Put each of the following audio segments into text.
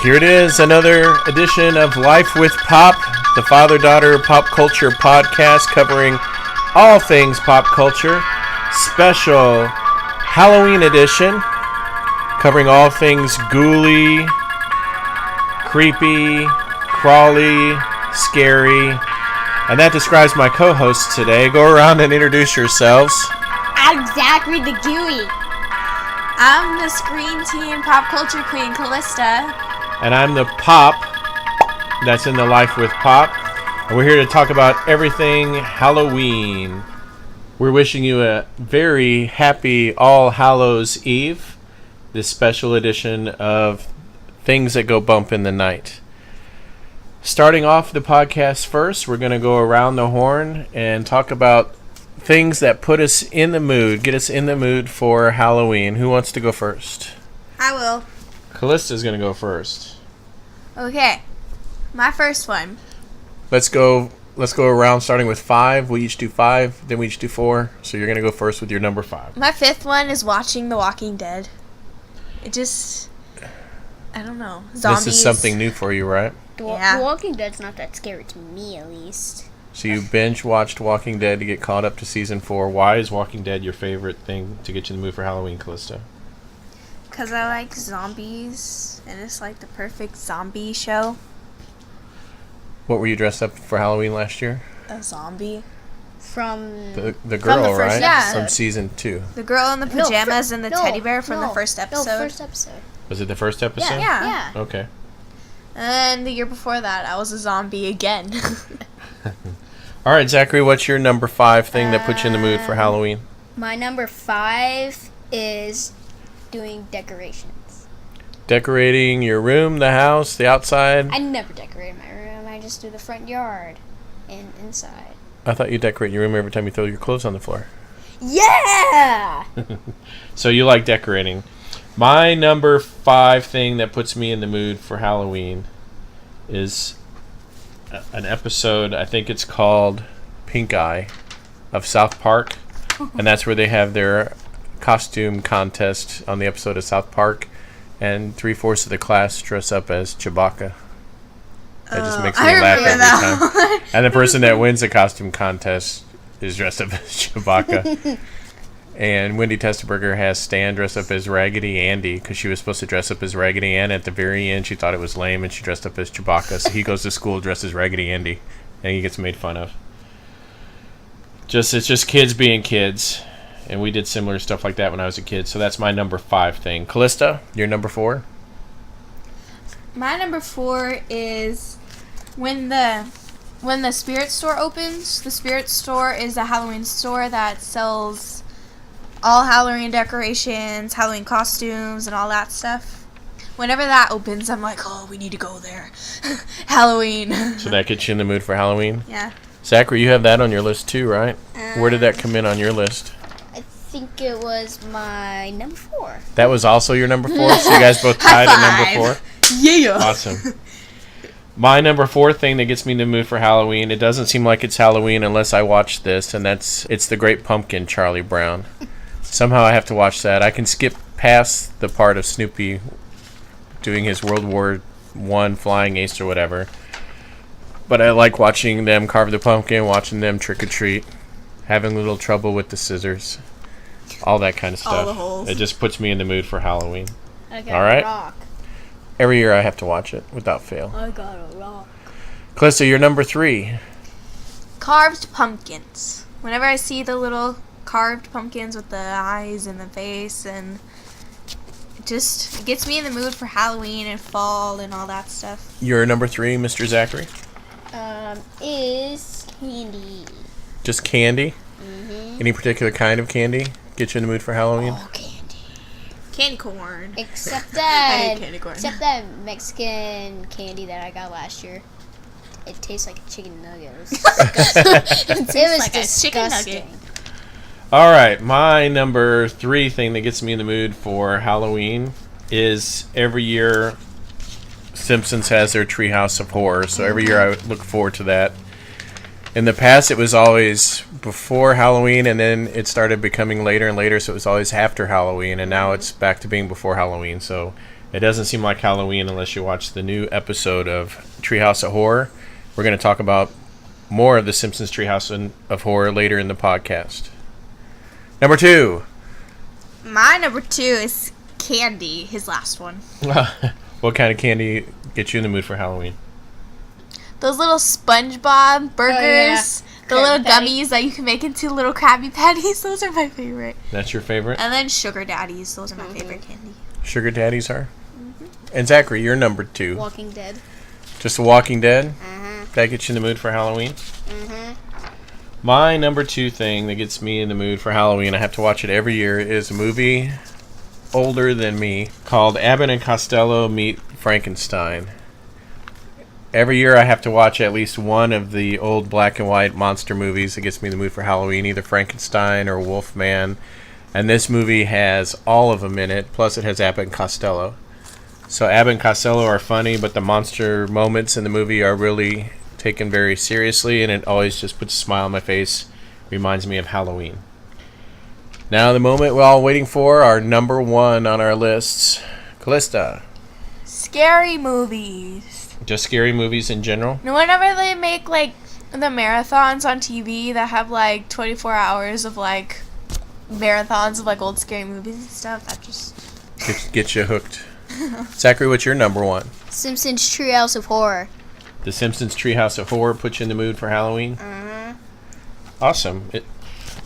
Here it is, another edition of Life with Pop, the father-daughter pop culture podcast covering all things pop culture. Special Halloween edition, covering all things ghouly, creepy, crawly, scary. And that describes my co-hosts today. Go around and introduce yourselves. I'm Zachary the Gooey. I'm the Screen Team Pop Culture Queen, Calista. And I'm the Pop that's in the Life with Pop. And we're here to talk about everything Halloween. We're wishing you a very happy All Hallows Eve. This special edition of Things That Go Bump in the Night. Starting off the podcast first, we're going to go around the horn and talk about things that put us in the mood, get us in the mood for Halloween. Who wants to go first? I will. Calista's going to go first. Okay. My first one. Let's go around starting with 5. We each do 5, then we each do 4. So you're going to go first with your number 5. My fifth one is watching The Walking Dead. It just... I don't know. Zombies. This is something new for you, right? The Yeah. Walking Dead's not that scary to me, at least. So you binge-watched Walking Dead to get caught up to Season 4. Why is Walking Dead your favorite thing to get you in the mood for Halloween, Calista? Because I like zombies, and it's like the perfect zombie show. What were you dressed up for Halloween last year? A zombie. From The girl, From the first right? episode. From Season 2. The girl in the pajamas and the teddy bear from the first No, episode. first episode. Was it the first episode? Yeah. Okay. And the year before that, I was a zombie again. All right, Zachary, what's your number 5 thing that puts you in the mood for Halloween? My number 5 is doing decorations. Decorating your room, the house, the outside? I never decorate my room. I just do the front yard and inside. I thought you decorate your room every time you throw your clothes on the floor. Yeah! So you like decorating. My number 5 thing that puts me in the mood for Halloween is an episode, I think it's called Pink Eye, of South Park. And that's where they have their costume contest on the episode of South Park. And 3/4 of the class dress up as Chewbacca. That just makes me laugh every time. And the person that wins the costume contest is dressed up as Chewbacca. And Wendy Testerberger has Stan dressed up as Raggedy Andy because she was supposed to dress up as Raggedy Ann. At the very end, she thought it was lame and she dressed up as Chewbacca. So he goes to school dressed as Raggedy Andy and he gets made fun of. It's just kids being kids. And we did similar stuff like that when I was a kid. So that's my number 5 thing. Calista, your number 4? My number 4 is when the Spirit Store opens. The Spirit Store is a Halloween store that sells all Halloween decorations, Halloween costumes, and all that stuff. Whenever that opens, I'm like, oh, we need to go there. Halloween. So that gets you in the mood for Halloween? Yeah. Zachary, you have that on your list too, right? Where did that come in on your list? I think it was my number 4. That was also your number 4? So you guys both tied at number 4? Yeah. Awesome. My number 4 thing that gets me in the mood for Halloween, it doesn't seem like it's Halloween unless I watch this, and it's The Great Pumpkin, Charlie Brown. Somehow I have to watch that. I can skip past the part of Snoopy doing his World War I flying ace or whatever. But I like watching them carve the pumpkin, watching them trick-or-treat, having a little trouble with the scissors, all that kind of stuff. All the holes. It just puts me in the mood for Halloween. I got All right. a rock. Every year I have to watch it without fail. I got a rock. Calista, your number 3. Carved pumpkins. Whenever I see the little carved pumpkins with the eyes and the face, and it gets me in the mood for Halloween and fall and all that stuff. Your number 3, Mr. Zachary? Is candy. Just candy? Mm-hmm. Any particular kind of candy get you in the mood for Halloween? Oh, candy. Candy corn. Except I that, hate candy corn. except that Mexican candy that I got last year. It tastes like a chicken nugget. It was disgusting. It was like a chicken nugget. disgusting. All right, my number 3 thing that gets me in the mood for Halloween is every year Simpsons has their Treehouse of Horror, so every year I look forward to that. In the past, it was always before Halloween, and then it started becoming later and later, so it was always after Halloween, and now it's back to being before Halloween, so it doesn't seem like Halloween unless you watch the new episode of Treehouse of Horror. We're going to talk about more of the Simpsons Treehouse of Horror later in the podcast. Number 2. My number 2 is candy, his last one. What kind of candy gets you in the mood for Halloween? Those little SpongeBob burgers, the Krabby little Patty. gummies that you can make into little Krabby Patties. Those are my favorite. That's your favorite? And then Sugar Daddies. Those are my favorite candy. Sugar Daddies are? And Zachary, you're number 2. Walking Dead. Just The Walking Dead? Uh-huh. That gets you in the mood for Halloween? Uh-huh. My number 2 thing that gets me in the mood for Halloween, I have to watch it every year, is a movie older than me called Abbott and Costello Meet Frankenstein. Every year I have to watch at least one of the old black and white monster movies that gets me in the mood for Halloween, either Frankenstein or Wolfman. And this movie has all of them in it, plus it has Abbott and Costello. So Abbott and Costello are funny, but the monster moments in the movie are really taken very seriously, and it always just puts a smile on my face. Reminds me of Halloween. Now the moment we're all waiting for, our number 1 on our lists. Calista. Scary movies. Just scary movies in general? No, whenever they make, like, the marathons on TV that have, like, 24 hours of, like, marathons of, like, old scary movies and stuff, that just... Get you hooked. Zachary, what's your number 1? Simpsons Treehouse of Horror. The Simpsons Treehouse of Horror puts you in the mood for Halloween? Uh-huh. Awesome.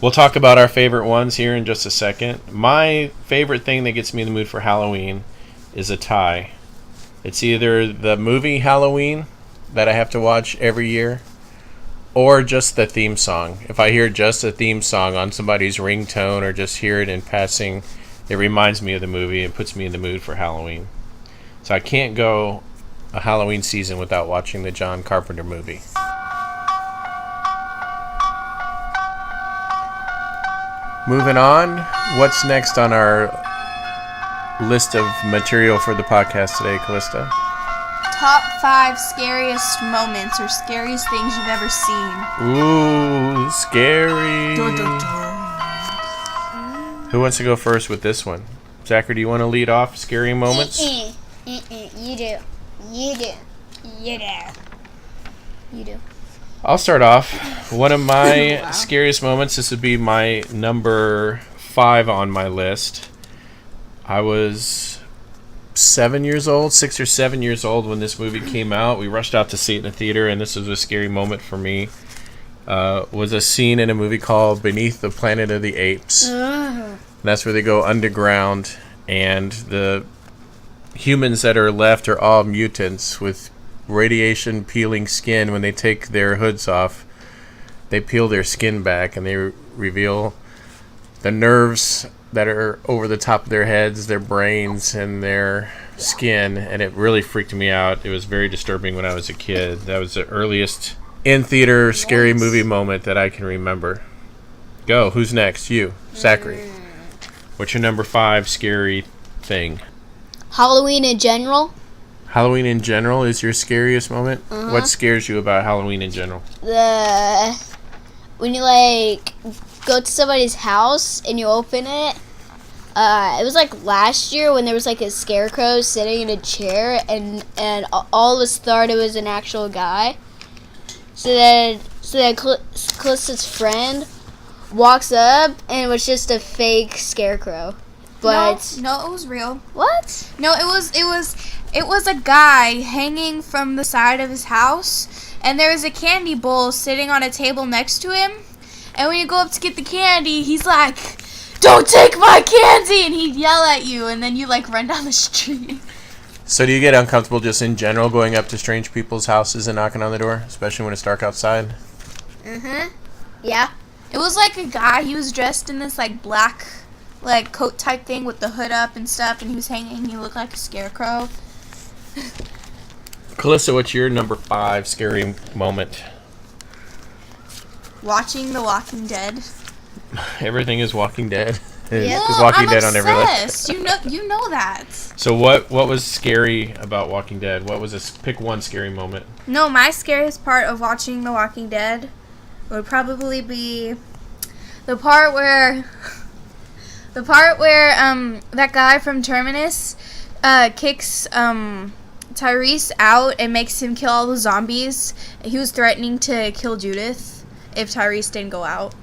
We'll talk about our favorite ones here in just a second. My favorite thing that gets me in the mood for Halloween is a tie. It's either the movie Halloween that I have to watch every year, or just the theme song. If I hear just a theme song on somebody's ringtone or just hear it in passing, it reminds me of the movie and puts me in the mood for Halloween. So I can't go a Halloween season without watching the John Carpenter movie. Moving on, what's next on our list of material for the podcast today, Calista? Top 5 scariest moments or scariest things you've ever seen. Ooh, scary. Dun, dun, dun. Who wants to go first with this one? Zachary, do you want to lead off scary moments? You do. You do. You do. You do. I'll start off. One of my scariest moments, this would be my number 5 on my list. I was 7 years old, 6 or 7 years old when this movie came out. We rushed out to see it in the theater, and this was a scary moment for me. Was a scene in a movie called Beneath the Planet of the Apes. That's where they go underground, and the humans that are left are all mutants with radiation peeling skin. When they take their hoods off, they peel their skin back, and they reveal the nerves that are over the top of their heads, their brains, and their skin, and it really freaked me out. It was very disturbing when I was a kid. That was the earliest in-theater scary movie moment that I can remember. Go. Who's next? You. Zachary. What's your number 5 scary thing? Halloween in general. Halloween in general is your scariest moment? Uh-huh. What scares you about Halloween in general? When you like go to somebody's house and you open it. It was like last year when there was like a scarecrow sitting in a chair, and all of us thought it was an actual guy. So then Calista's friend walks up and it was just a fake scarecrow. But no, it was real. what? No, it was a guy hanging from the side of his house, and there was a candy bowl sitting on a table next to him. And when you go up to get the candy, he's like, "Don't take my candy!" And he'd yell at you, and then you like run down the street. So do you get uncomfortable just in general going up to strange people's houses and knocking on the door, especially when it's dark outside? Yeah. It was like a guy. He was dressed in this like black, like coat type thing with the hood up and stuff, and he was hanging. He looked like a scarecrow. Calista, what's your number 5 scary moment? Watching The Walking Dead. Everything is Walking Dead. Yeah. Is Walking I'm Dead on every list? obsessed. You know that. So what was scary about Walking Dead? What was pick one scary moment? No, my scariest part of watching The Walking Dead would probably be the part where that guy from Terminus kicks Tyrese out and makes him kill all the zombies. He was threatening to kill Judith if Tyrese didn't go out.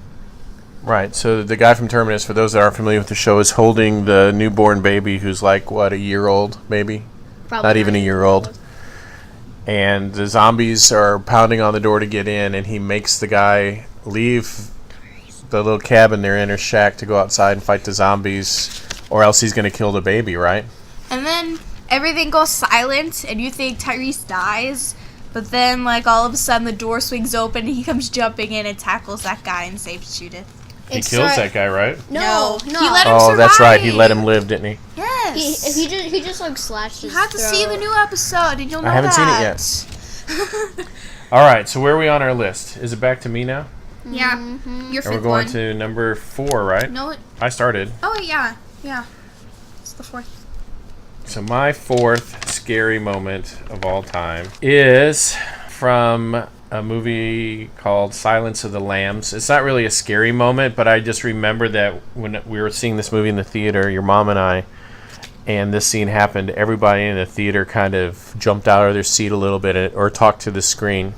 Right, so the guy from Terminus, for those that aren't familiar with the show, is holding the newborn baby who's like, what, a year old, maybe? Probably Not even a year old. And the zombies are pounding on the door to get in, and he makes the guy leave the little cabin they're in, or shack, to go outside and fight the zombies, or else he's going to kill the baby, right? And then everything goes silent, and you think Tyrese dies, but then, like, all of a sudden the door swings open, and he comes jumping in and tackles that guy and saves Judith. He kills that guy, right? No. He let him survive. Oh, that's right. He let him live, didn't he? Yes. He just like slashed his You have to see the new episode, and you'll know I haven't that. seen it yet. All right, so where are we on our list? Is it back to me now? Yeah. Your And we're fifth going one. to number 4, right? No. I started. Oh, yeah. Yeah. It's the fourth. So my 4th scary moment of all time is from a movie called Silence of the Lambs. It's not really a scary moment, but I just remember that when we were seeing this movie in the theater, your mom and I, and this scene happened, everybody in the theater kind of jumped out of their seat a little bit or talked to the screen.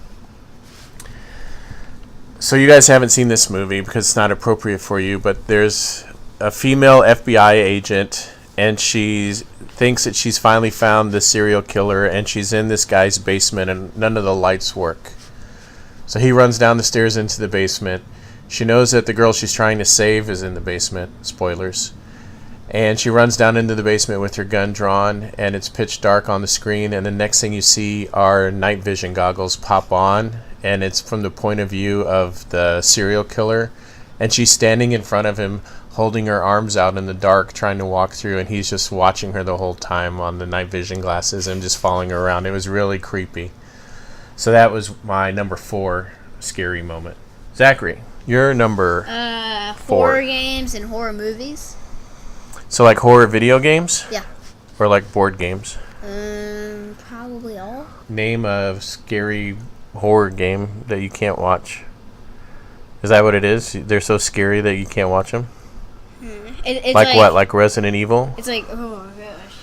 So you guys haven't seen this movie because it's not appropriate for you, but there's a female FBI agent, and she thinks that she's finally found the serial killer, and she's in this guy's basement, and none of the lights work. So he runs down the stairs into the basement. She knows that the girl she's trying to save is in the basement. Spoilers. And she runs down into the basement with her gun drawn, and it's pitch dark on the screen, and the next thing you see are night vision goggles pop on, and it's from the point of view of the serial killer, and she's standing in front of him holding her arms out in the dark trying to walk through, and he's just watching her the whole time on the night vision glasses and just following her around. It was really creepy. So that was my number 4 scary moment. Zachary, your number 4. Horror games and horror movies. So like horror video games? Yeah. Or like board games? Probably all. Name a scary horror game that you can't watch. Is that what it is? They're so scary that you can't watch them? It's like what? Like Resident Evil? It's like, oh my gosh.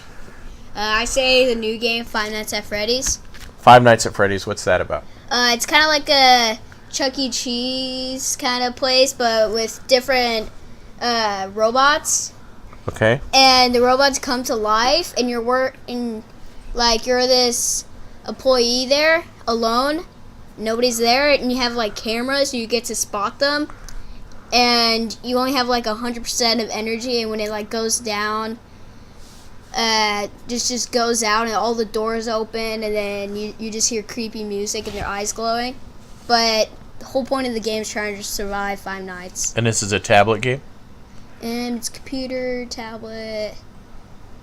I say the new game, Five Nights at Freddy's. Five Nights at Freddy's, what's that about? It's kind of like a Chuck E. Cheese kind of place, but with different robots. Okay. And the robots come to life, and you're this employee there alone. Nobody's there, and you have like cameras, so you get to spot them. And you only have like 100% of energy, and when it like goes down, just goes out, and all the doors open, and then you just hear creepy music and their eyes glowing. But the whole point of the game is trying to just survive 5 nights. And this is a tablet game? And it's computer, tablet,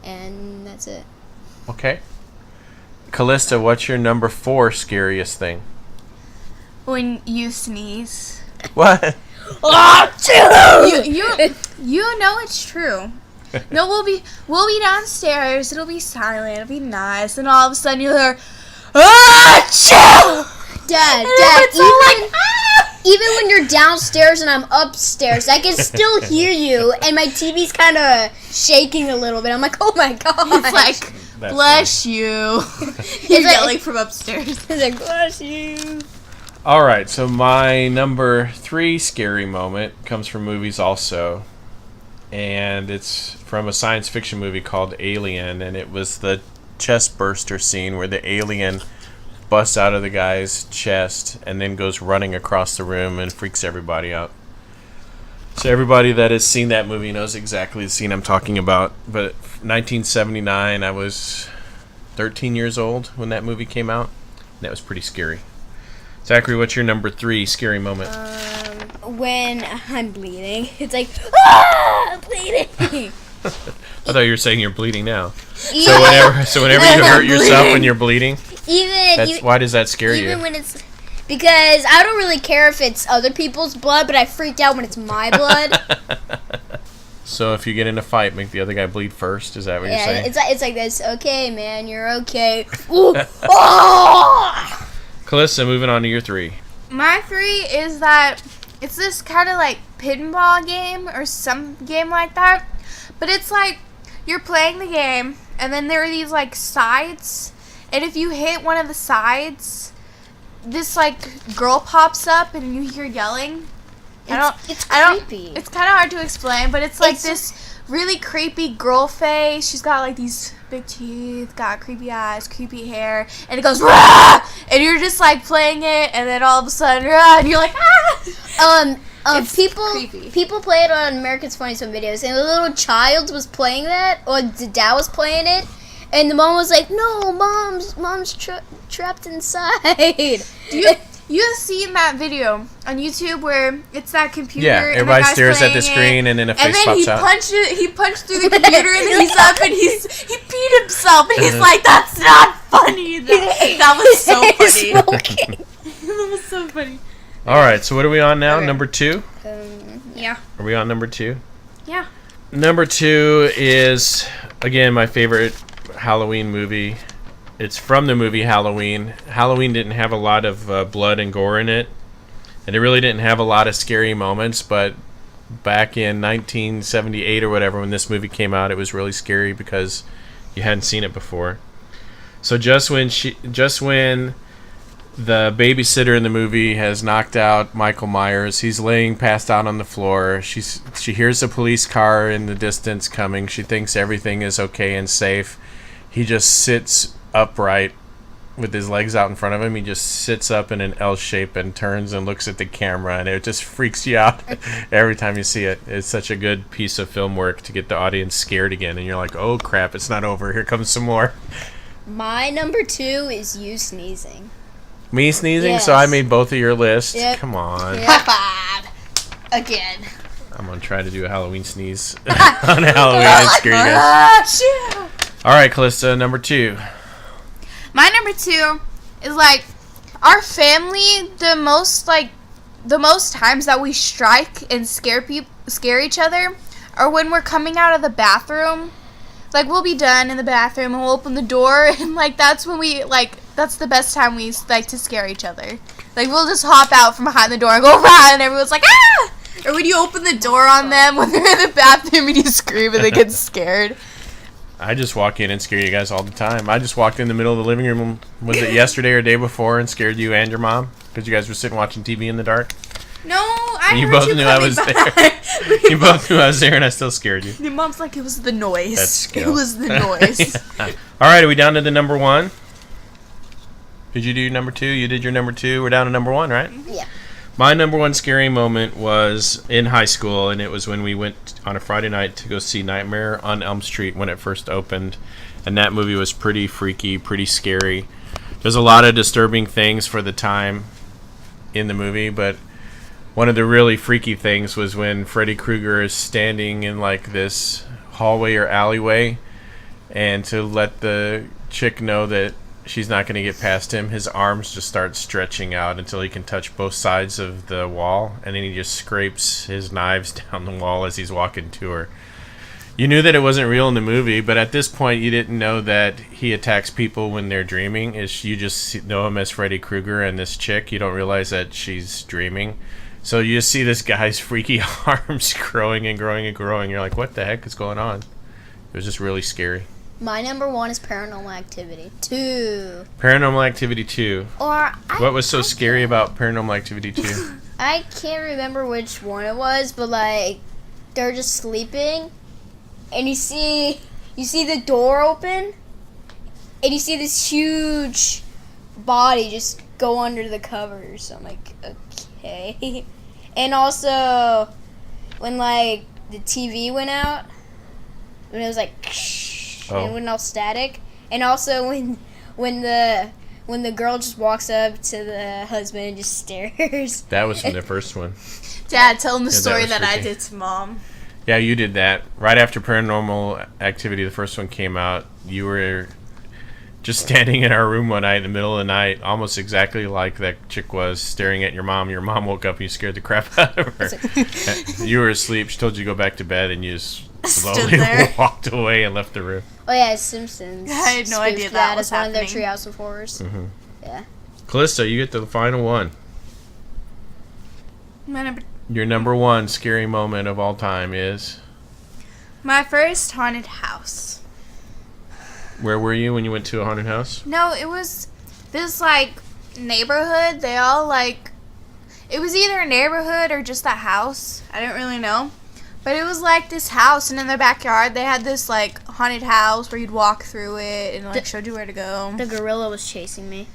and that's it. Okay. Calista, what's your number 4 scariest thing? When you sneeze. What? You know it's true. No, we'll be downstairs. It'll be silent. It'll be nice, and all of a sudden you'll hear, Dad, even when you're downstairs and I'm upstairs, I can still hear you, and my TV's kind of shaking a little bit. I'm like, oh my god! It's like, That's bless you. You're yelling from upstairs. It's like, bless you. All right, so my number 3 scary moment comes from movies also. And it's from a science fiction movie called Alien, and it was the chest burster scene where the alien busts out of the guy's chest and then goes running across the room and freaks everybody out. So everybody that has seen that movie knows exactly the scene I'm talking about. But 1979, I was 13 years old when that movie came out. That was pretty scary. Zachary, what's your number 3 scary moment? When I'm bleeding, it's like, I'm bleeding. I thought you were saying you're bleeding now. So whenever you hurt yourself when you're bleeding, why does that scare you? Even when it's, because I don't really care if it's other people's blood, but I freak out when it's my blood. So if you get in a fight, make the other guy bleed first. Is that what you're saying? It's like this. Okay, man, you're okay. Ooh. Oh! Calista, moving on to your 3. My 3 is that it's this kind of like pinball game or some game like that. But it's like you're playing the game and then there are these like sides, and if you hit one of the sides, this like girl pops up and you hear yelling. It's creepy. It's kind of hard to explain, but it's like this really creepy girl face. She's got like these big teeth, got creepy eyes, creepy hair, and it goes rah! And you're just like playing it, and then all of a sudden rah! And you're like ah. It's people play it on America's Funniest Home Videos, and a little child was playing that, or the dad was playing it, and the mom was like, "No, mom's trapped inside." You've seen that video on YouTube where it's that computer. Yeah, and everybody the guy's stares at the playing screen, and then a face pops out. And then he punched through the computer, and then he's up, and he peed himself, and he's like, "That's not funny." That was so funny. That was so funny. All right, so what are we on now? Okay. Number 2? Yeah. Are we on number 2? Yeah. Number 2 is, again, my favorite Halloween movie. It's from the movie Halloween. Halloween didn't have a lot of blood and gore in it, and it really didn't have a lot of scary moments, but back in 1978 or whatever, when this movie came out, it was really scary because you hadn't seen it before. So just when the babysitter in the movie has knocked out Michael Myers, he's laying passed out on the floor. She hears a police car in the distance coming. She thinks everything is okay and safe. He just sits upright with his legs out in front of him. He just sits up in an L shape and turns and looks at the camera, and it just freaks you out every time you see it. It's such a good piece of film work to get the audience scared again, and you're like, oh crap, it's not over, here comes some more. My number 2 is you sneezing. Me sneezing? Yes. So I made both of your lists. Yep. Come on. Yep. High five. Again. I'm gonna try to do a Halloween sneeze on Halloween and scare you guys. All right, Calista, number 2. My number 2 is like our family. The most times that we strike and scare each other are when we're coming out of the bathroom. Like, we'll be done in the bathroom and we'll open the door, and like that's when that's the best time we like to scare each other. Like, we'll just hop out from behind the door and go rah, and everyone's like ah. Or when you open the door on them when they're in the bathroom and you scream and they get scared. I just walk in and scare you guys all the time. I just walked in the middle of the living room, was it yesterday or day before, and scared you and your mom because you guys were sitting watching TV in the dark. No, I You heard both you knew I coming was back. there. You both knew I was there, and I still scared you. Your mom's like, it was the noise. That's skill. It was the noise. All right, are we down to the number 1? Did you do number 2? You did your number 2. We're down to number 1, right? Yeah. My number 1 scary moment was in high school, and it was when we went on a Friday night to go see Nightmare on Elm Street when it first opened. And that movie was pretty freaky, pretty scary. There's a lot of disturbing things for the time in the movie, but one of the really freaky things was when Freddy Krueger is standing in like this hallway or alleyway, and to let the chick know that she's not going to get past him, his arms just start stretching out until he can touch both sides of the wall, and then he just scrapes his knives down the wall as he's walking to her. You knew that it wasn't real in the movie, but at this point you didn't know that he attacks people when they're dreaming. You just know him as Freddy Krueger, and this chick, you don't realize that she's dreaming. So you just see this guy's freaky arms growing and growing and growing. You're like, what the heck is going on? It was just really scary. My number 1 is Paranormal Activity 2. Paranormal Activity 2. What was so scary about Paranormal Activity 2? I can't remember which one it was, but like they're just sleeping, and you see the door open, and you see this huge body just go under the covers. So I'm like, okay. And also when like the TV went out, when it was like and it went all static, and also when the girl just walks up to the husband and just stares. That was from the first one. Dad, tell him the story that I did to Mom. Yeah, you did that. Right after Paranormal Activity, the first one came out, you were just standing in our room one night in the middle of the night, almost exactly like that chick was, staring at your mom. Your mom woke up and you scared the crap out of her. You were asleep. She told you to go back to bed, and you just slowly walked away and left the room. Oh yeah, Simpsons. I had no idea that was happening. One of their happening. Treehouse of Horrors. Mm-hmm. Yeah. Calista, you get the final one. Your number 1 scary moment of all time is? My first haunted house. Where were you when you went to a haunted house? No, it was this, like, neighborhood. They all, like... It was either a neighborhood or just a house. I didn't really know. But it was, like, this house, and in their backyard, they had this, like, haunted house where you'd walk through it and, like, showed you where to go. The gorilla was chasing me.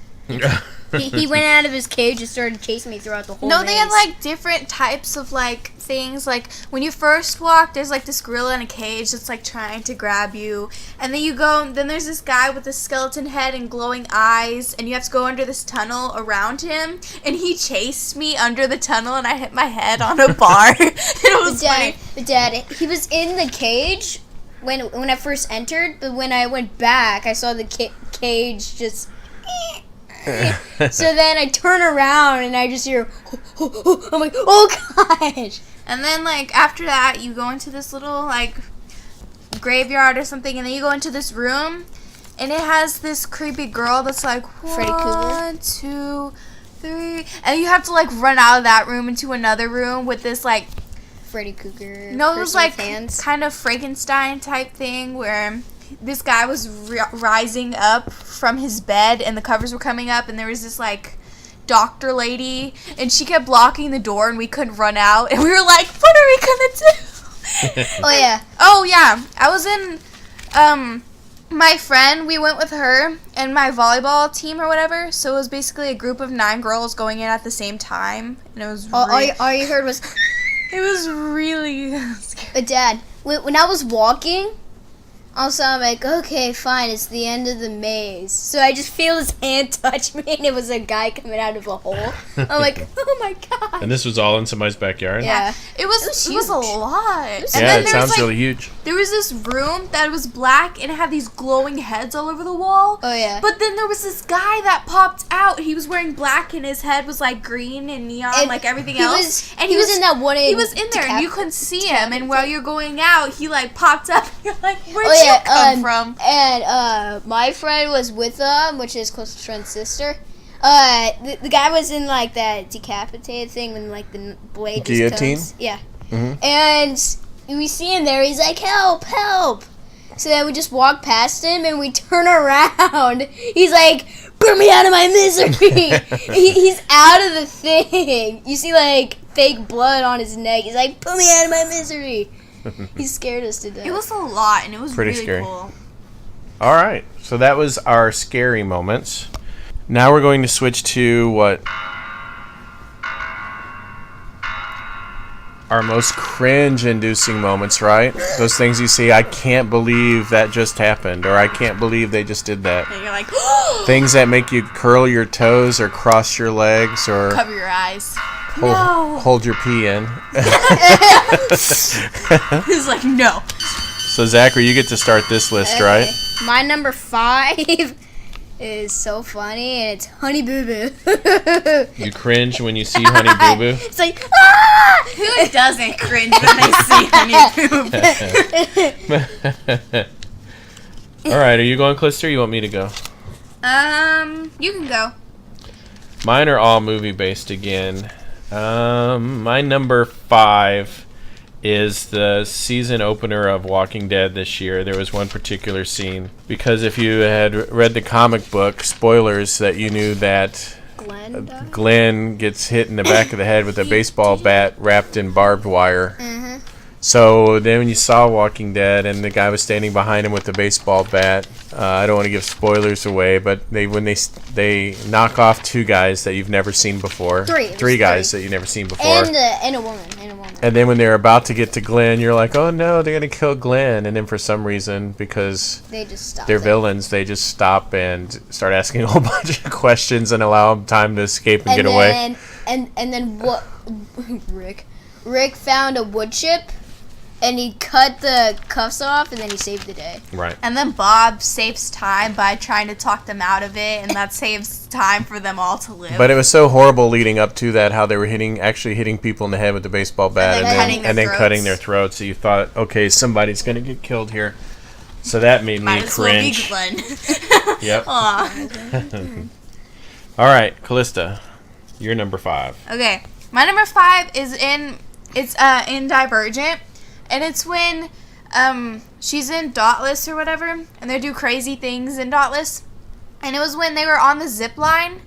He went out of his cage and started chasing me throughout the whole No, maze. they had, like, different types of, like, things. Like, when you first walk, there's, like, this gorilla in a cage that's, like, trying to grab you. And then you go, then there's this guy with a skeleton head and glowing eyes, and you have to go under this tunnel around him. And he chased me under the tunnel, and I hit my head on a bar. It was funny. Dad, he was in the cage when I first entered, but when I went back, I saw the cage just... So then I turn around and I just hear, I'm like, oh gosh. And then, like, after that, you go into this little, like, graveyard or something, and then you go into this room, and it has this creepy girl that's like, Freddy Krueger. 1, 2, 3, and you have to, like, run out of that room into another room with this, like, Freddy Krueger. no, it was, like, hands. kind of Frankenstein type thing where this guy was rising up from his bed, and the covers were coming up, and there was this, like, doctor lady, and she kept blocking the door, and we couldn't run out, and we were like, what are we gonna do? Oh yeah, I was in my friend, we went with her and my volleyball team or whatever, so it was basically a group of 9 girls going in at the same time, and it was all you heard was it was really scary. Dad, when I was walking, also, I'm like, okay, fine, it's the end of the maze. So I just feel his hand touch me, and it was a guy coming out of a hole. I'm like, oh my god. And this was all in somebody's backyard? Yeah. It was a huge. lot. And Yeah, then it there sounds was, like, really huge. there was this room that was black, and it had these glowing heads all over the wall. Oh, yeah. But then there was this guy that popped out. He was wearing black, and his head was, like, green and neon, And like everything he else. He was in that one. He was in there, and you couldn't see him. And while you're going out, he, like, popped up. You're like, where'd you come from? And my friend was with them, which is close friend's sister. The guy was in, like, that decapitated thing when, like, the blade Guillotine? just comes. Yeah. Mm-hmm. And we see him there. He's like, help, help. So then we just walk past him, and we turn around. He's like, put me out of my misery. He's out of the thing. You see, like, fake blood on his neck. He's like, put me out of my misery. He scared us to death. It was a lot, and it was Pretty really scary. cool. All right. So that was our scary moments. Now we're going to switch to what? Our most cringe-inducing moments, right? Those things you see, I can't believe that just happened, or I can't believe they just did that. And you're like, Things that make you curl your toes or cross your legs or cover your eyes. hold your pee in. He's like, no. So, Zachary, you get to start this list, right? My number 5 is so funny, and it's Honey Boo Boo. You cringe when you see Honey Boo Boo? It's like, ah! Who doesn't cringe when they see Honey Boo Boo? All right, are you going, Calista, or you want me to go? You can go. Mine are all movie-based again. My number 5 is the season opener of Walking Dead this year. There was one particular scene. Because if you had read the comic book, spoilers, that you knew that Glenn gets hit in the back of the head with a baseball bat wrapped in barbed wire. Mm-hmm. So then when you saw Walking Dead and the guy was standing behind him with the baseball bat, I don't want to give spoilers away, but when they knock off 2 guys that you've never seen before. 3 guys that you've never seen before. And a woman. And then when they're about to get to Glenn, you're like, oh no, they're going to kill Glenn. And then for some reason, because they just stop. They're villains, they just stop and start asking a whole bunch of questions and allow them time to escape and get away. And then what? Rick found a wood chip, and he cut the cuffs off, and then he saved the day. Right. And then Bob saves time by trying to talk them out of it, and that saves time for them all to live. But it was so horrible leading up to that, how they were actually hitting people in the head with the baseball bat and then cutting their throats. So you thought, okay, somebody's going to get killed here. So that made me cringe. Might as well be Glenn. Yep. All right, Calista, you're number 5. Okay, my number 5 is in Divergent. And it's when she's in Dauntless or whatever, and they do crazy things in Dauntless. And it was when they were on the zip line,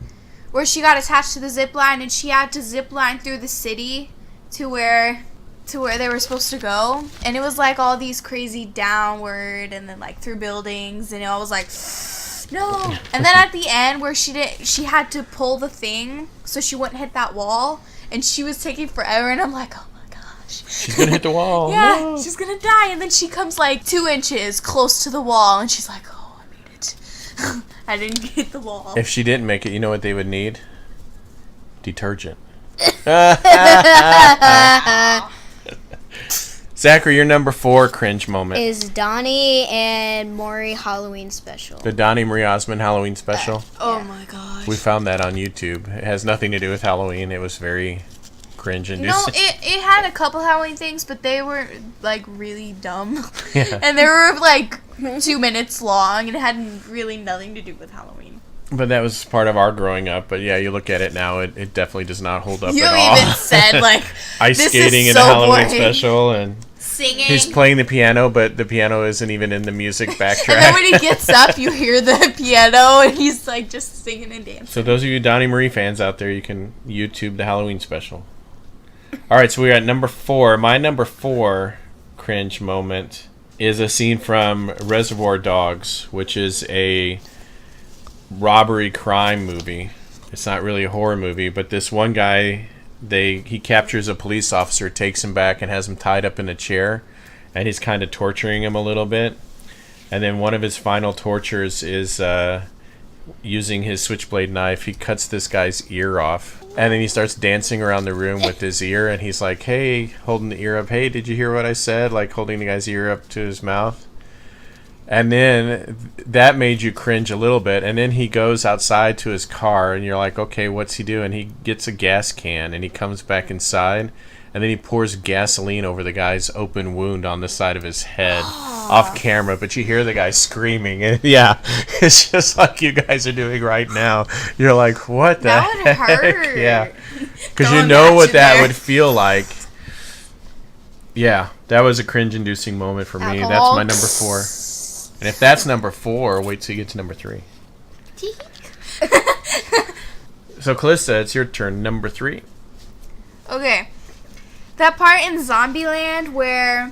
where she got attached to the zip line, and she had to zip line through the city to where they were supposed to go. And it was like all these crazy downward, and then like through buildings, and I was like, no. And then at the end, where she had to pull the thing so she wouldn't hit that wall, and she was taking forever, and I'm like, oh my gosh, she's gonna hit the wall. Yeah, no. She's gonna die. And then she comes like 2 inches close to the wall, and she's like, oh, I made it. I didn't hit the wall. If she didn't make it, you know what they would need? Detergent. Zachary, your number 4 cringe moment is Donnie and Maury Halloween special. The Donnie Marie Osmond Halloween special. Oh my gosh. We found that on YouTube. It has nothing to do with Halloween. It was very cringe-inducing. No, it had a couple Halloween things, but they were like really dumb. Yeah. And they were like 2 minutes long, and it had really nothing to do with Halloween. But that was part of our growing up. But yeah, you look at it now, it definitely does not hold up You at all. even said like ice this skating is in so the Halloween boring. special, and Singing. he's playing the piano, but the piano isn't even in the music backtrack. And then when he gets up, you hear the piano, and he's like just singing and dancing. So those of you Donnie Marie fans out there, you can YouTube the Halloween special. All right, so we're at number 4. My number 4 cringe moment is a scene from Reservoir Dogs, which is a robbery crime movie. It's not really a horror movie, but this one guy, he captures a police officer, takes him back, and has him tied up in a chair, and he's kind of torturing him a little bit. And then one of his final tortures is using his switchblade knife. He cuts this guy's ear off, and then he starts dancing around the room with his ear, and he's like, hey, holding the ear up, hey, did you hear what I said? Like holding the guy's ear up to his mouth. And then that made you cringe a little bit. And then he goes outside to his car, and you're like, okay, what's he doing? He gets a gas can, and he comes back inside, and then he pours gasoline over the guy's open wound on the side of his head off camera. But you hear the guy screaming. And yeah, it's just like you guys are doing right now. You're like, what the That would heck? hurt. Yeah. Because you Don't know what imagine that there. would feel like. Yeah, that was a cringe-inducing moment for me. That's Alcohol. my number 4. And if that's number 4, wait till you get to number 3. So, Calista, it's your turn. Number 3. Okay. That part in Zombieland where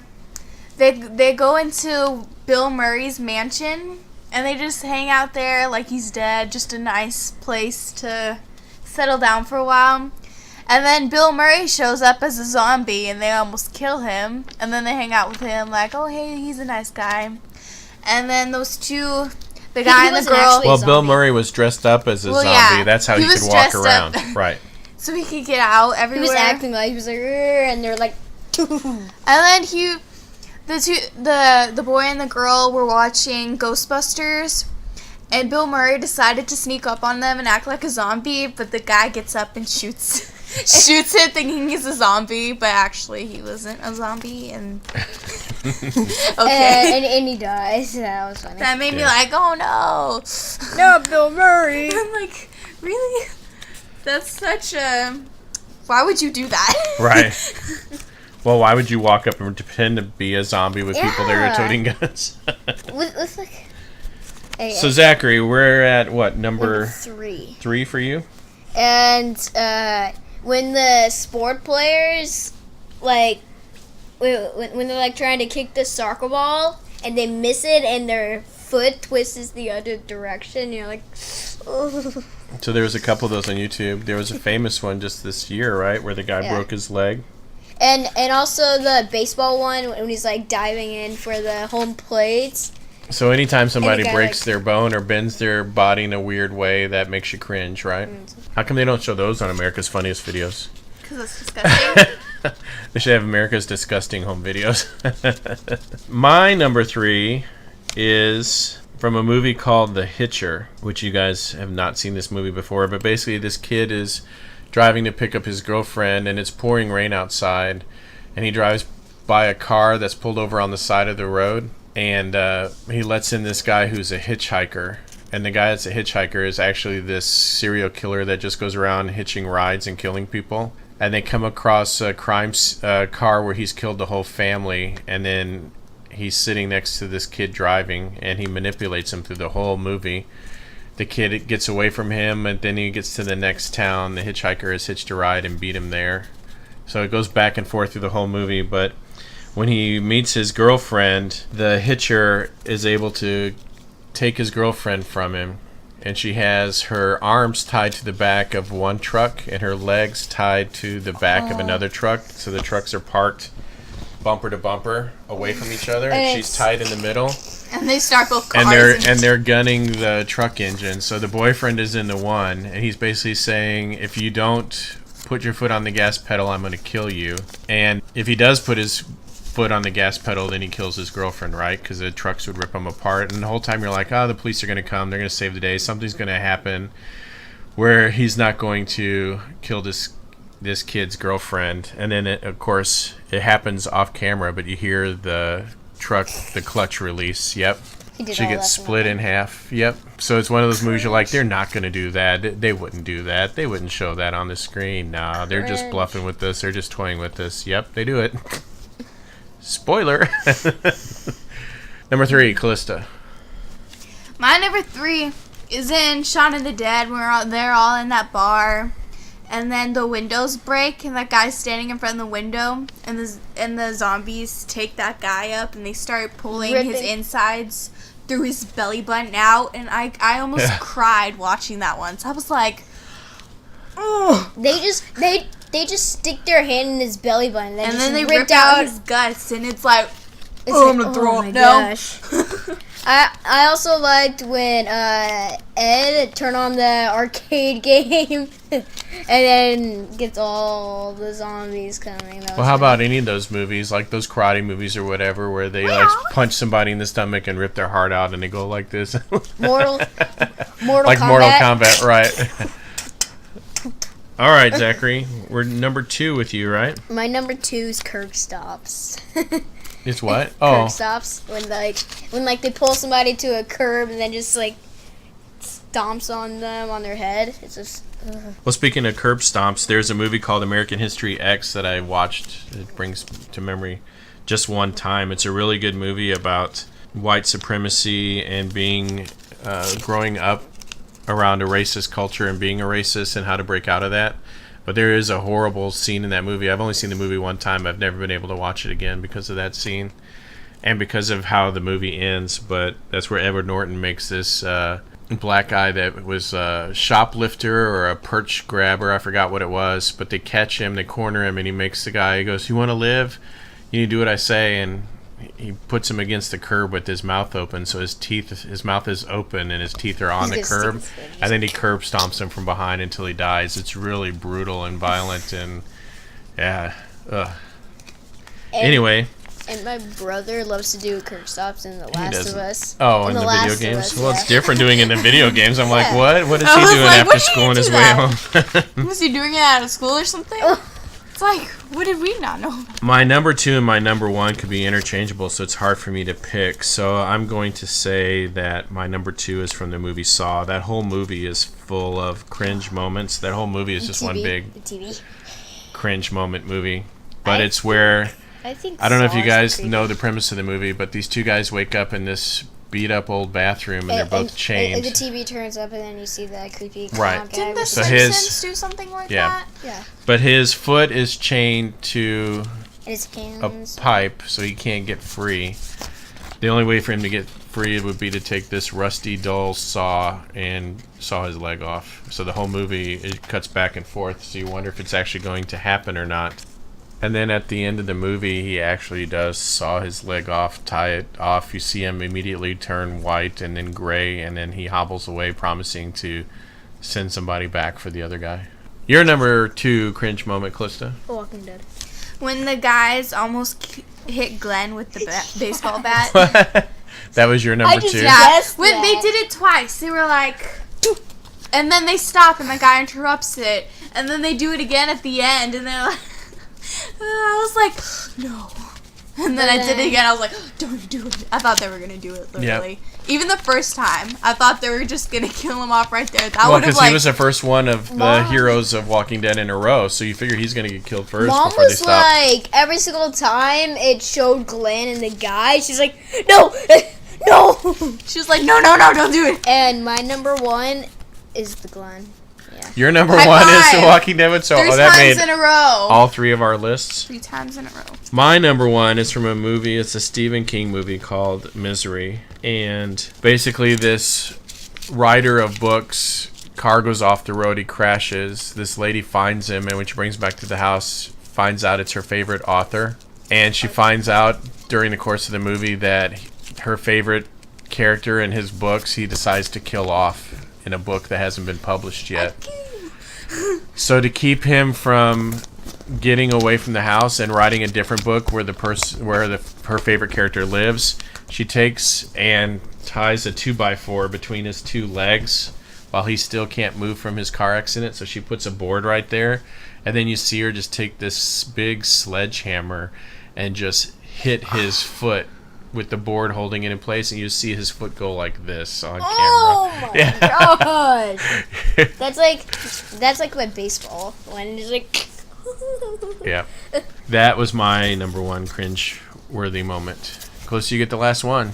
they go into Bill Murray's mansion, and they just hang out there like he's dead, just a nice place to settle down for a while. And then Bill Murray shows up as a zombie, and they almost kill him. And then they hang out with him like, oh, hey, he's a nice guy. And then those two, the guy and the wasn't girl. actually- Well, zombie. Bill Murray was dressed up as a Well, zombie. yeah, That's how he he was could walk dressed around. up. Right. So he could get out He everywhere. was acting like he was like, "Rrr," and they're like, And then the boy and the girl were watching Ghostbusters, and Bill Murray decided to sneak up on them and act like a zombie, but the guy gets up and shoots it thinking he's a zombie, but actually he wasn't a zombie. And okay, and he dies. That was funny. that made me like, oh no, No, Bill Murray. I'm like, really? That's such a. Why would you do that? Right. Well, why would you walk up and pretend to be a zombie with people that are Yeah. toting guns? Let's like. Hey, So, Zachary, we're at what, number number 3. 3 for you? And when the sport players, like, when they're like trying to kick the soccer ball and they miss it and their foot twists the other direction, you're like, oh. So there was a couple of those on YouTube. There was a famous one just this year, right, where the guy Yeah. broke his leg. And also the baseball one when he's like diving in for the home plates. So anytime somebody guy, breaks like- their bone or bends their body in a weird way, that makes you cringe, right? How come they don't show those on America's Funniest Videos? Because it's disgusting. They should have America's Disgusting Home Videos. My number 3 is from a movie called The Hitcher, which you guys have not seen this movie before, but basically this kid is driving to pick up his girlfriend, and it's pouring rain outside, and he drives by a car that's pulled over on the side of the road, and he lets in this guy who's a hitchhiker. And the guy that's a hitchhiker is actually this serial killer that just goes around hitching rides and killing people. And they come across a crime car where he's killed the whole family, and then he's sitting next to this kid driving, and he manipulates him through the whole movie. The kid gets away from him, and then he gets to the next town. The hitchhiker has hitched a ride and beat him there. So it goes back and forth through the whole movie, but when he meets his girlfriend, the hitcher is able to take his girlfriend from him, and she has her arms tied to the back of one truck and her legs tied to the back of another truck, so the trucks are parked bumper to bumper away from each other, and she's tied in the middle. And they start both cars. And they're gunning the truck engine. So the boyfriend is in the one, and he's basically saying, if you don't put your foot on the gas pedal, I'm going to kill you. And if he does put his foot on the gas pedal, then he kills his girlfriend, right? Because the trucks would rip him apart. And the whole time you're like, oh, the police are going to come. They're going to save the day. Something's going to happen where he's not going to kill this kid's girlfriend. And then, of course, it happens off camera, but you hear the clutch release. Yep. She gets split in half. Yep. So it's one of those movies you're like, they're not going to do that. They wouldn't do that. They wouldn't show that on the screen. Nah, they're just bluffing with us. They're just toying with us. Yep, they do it. Spoiler. Number 3, Calista. My number 3 is in Shaun of the Dead. They're all in that bar. And then the windows break, and that guy's standing in front of the window, and the zombies take that guy up, and they start pulling his insides through his belly button out, and I almost cried watching that once. I was like, oh. They just stick their hand in his belly button, and then they rip out his guts, and it's like, I'm gonna throw up now. I also liked when Ed turned on the arcade game and then gets all the zombies coming. Well, how about any of those movies, like those karate movies or whatever, where they like punch somebody in the stomach and rip their heart out and they go like this? Mortal like Kombat. Mortal Kombat, right? All right, Zachary, we're number 2 with you, right? My number 2 is curb stops. It's what? Curb stops when they pull somebody to a curb and then just like stomps on them on their head. It's just. Well, speaking of curb stomps, there's a movie called American History X that I watched. It brings to memory just one time. It's a really good movie about white supremacy and being growing up around a racist culture and being a racist and how to break out of that. But there is a horrible scene in that movie. I've only seen the movie one time. I've never been able to watch it again because of that scene and because of how the movie ends. But that's where Edward Norton makes this black guy that was a shoplifter or a perch grabber. I forgot what it was. But they catch him, they corner him, and he makes the guy, he goes, you want to live? You need to do what I say. And he puts him against the curb with his mouth open, so his mouth is open and his teeth are on the curb, and then he curb stomps him from behind until he dies. It's really brutal and violent, and yeah. Anyway. And my brother loves to do curb stops in The Last of Us. Oh, in the video games? Well, it's different doing it in video games. I'm like, what? What is he doing after school on his way home? Was he doing it out of school or something? It's like, what did we not know? My number 2 and my number 1 could be interchangeable, so it's hard for me to pick. So I'm going to say that my number 2 is from the movie Saw. That whole movie is full of cringe moments. That whole movie is just one big cringe moment movie. But it's where, I don't know if you guys know the premise of the movie, but these 2 guys wake up in this beat up old bathroom and they're both chained. And the TV turns up and then you see that creepy guy. Didn't the Simpsons do something like that? Yeah. But his foot is chained to his a pipe, so he can't get free. The only way for him to get free would be to take this rusty, dull saw and saw his leg off. So the whole movie, it cuts back and forth, so you wonder if it's actually going to happen or not. And then at the end of the movie, he actually does saw his leg off, tie it off. You see him immediately turn white and then gray, and then he hobbles away, promising to send somebody back for the other guy. Your number 2 cringe moment, Calista? Walking Dead. When the guys almost hit Glenn with the baseball bat. That was your number 2? Yeah, when they did it twice. They were like, and then they stop, and the guy interrupts it, and then they do it again at the end, and they're like, I was like, no. And then I did it again. I was like, don't do it. I thought they were going to do it, literally. Yep. Even the first time, I thought they were just gonna kill him off right there. That Well, would have because he was the first one of the heroes of Walking Dead in a row, so you figure he's gonna get killed first Mom before they was stop. like, every single time it showed Glenn and the guy, she's like, no, no. She was like, no, don't do it. And my number one is the Glenn. Yeah. Your number High one is five. The Walking Dead. So 3 that times made in a row. all 3 of our lists. 3 times in a row. My number one is from a movie. It's a Stephen King movie called Misery. And basically this writer of books, car goes off the road, he crashes. This lady finds him, and when she brings him back to the house, finds out it's her favorite author. And she finds out during the course of the movie that her favorite character in his books, he decides to kill off in a book that hasn't been published yet. So to keep him from getting away from the house and writing a different book where her favorite character lives, she takes and ties a 2x4 between his 2 legs while he still can't move from his car accident. So she puts a board right there, and then you see her just take this big sledgehammer and just hit his foot with the board holding it in place, and you see his foot go like this on camera. Oh my Yeah. god! That's like my baseball when it's like. Yeah, that was my number one cringe-worthy moment. Calista, you get the last one.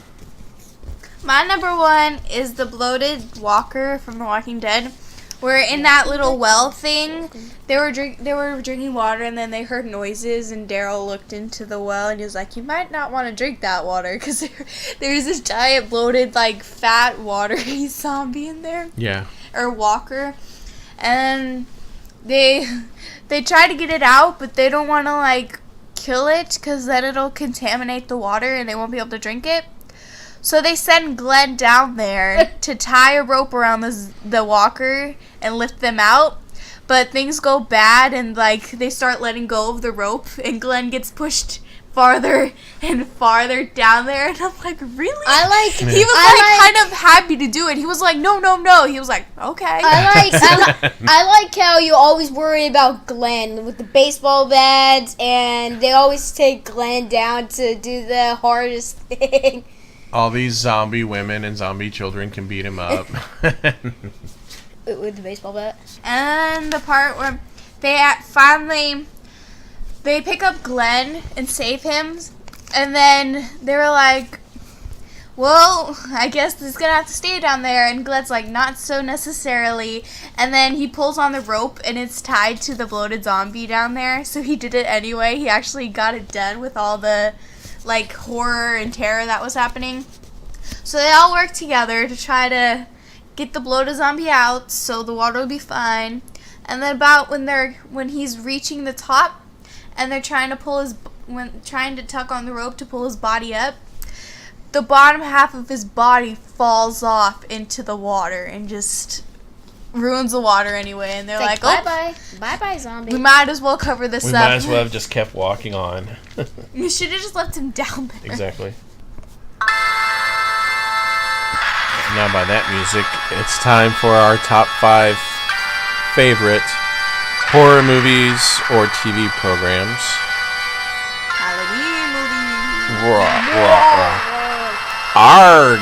My number one is the bloated walker from The Walking Dead. Where in that little well thing, they were drinking water, and then they heard noises, and Daryl looked into the well, and he was like, you might not want to drink that water, because there's this giant bloated, like, fat, watery zombie in there. Yeah. Or walker. And they try to get it out, but they don't want to, like, kill it, because then it'll contaminate the water, and they won't be able to drink it. So they send Glenn down there to tie a rope around the walker and lift them out. But things go bad, and like they start letting go of the rope, and Glenn gets pushed farther and farther down there. And I'm like, really? He was kind of happy to do it. He was like, no. He was like, okay. I like how you always worry about Glenn with the baseball bats, and they always take Glenn down to do the hardest thing. All these zombie women and zombie children can beat him up. With the baseball bat? And the part where they pick up Glenn and save him, and then they were like, well, I guess he's gonna have to stay down there, and Glenn's like, not so necessarily, and then he pulls on the rope, and it's tied to the bloated zombie down there, so he did it anyway. He actually got it done with all the like horror and terror that was happening. So they all work together to try to get the bloated zombie out so the water will be fine. And then about when he's reaching the top and they're trying to tuck on the rope to pull his body up, the bottom half of his body falls off into the water and just ruins the water anyway. And they're like, bye-bye, zombie. We might as well cover this We up. might as well have just kept walking on. You should have just left him down there. Exactly. Now by that music, it's time for our top 5 favorite horror movies or TV programs. Halloween movies. Arg!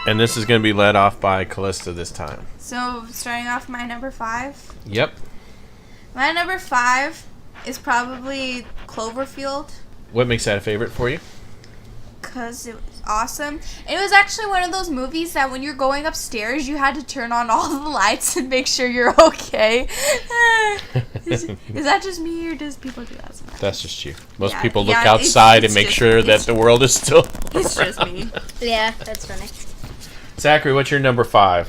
And this is going to be led off by Calista this time. So, starting off my number 5. Yep. My number 5 is probably Cloverfield. What makes that a favorite for you? Because it was awesome. And it was actually one of those movies that when you're going upstairs, you had to turn on all the lights and make sure you're okay. Is that just me, or does people do that sometimes? That's just you. Most Yeah, people look yeah, outside it's and make just- sure that the world is still It's just me. Yeah, that's funny. Zachary, what's your number 5?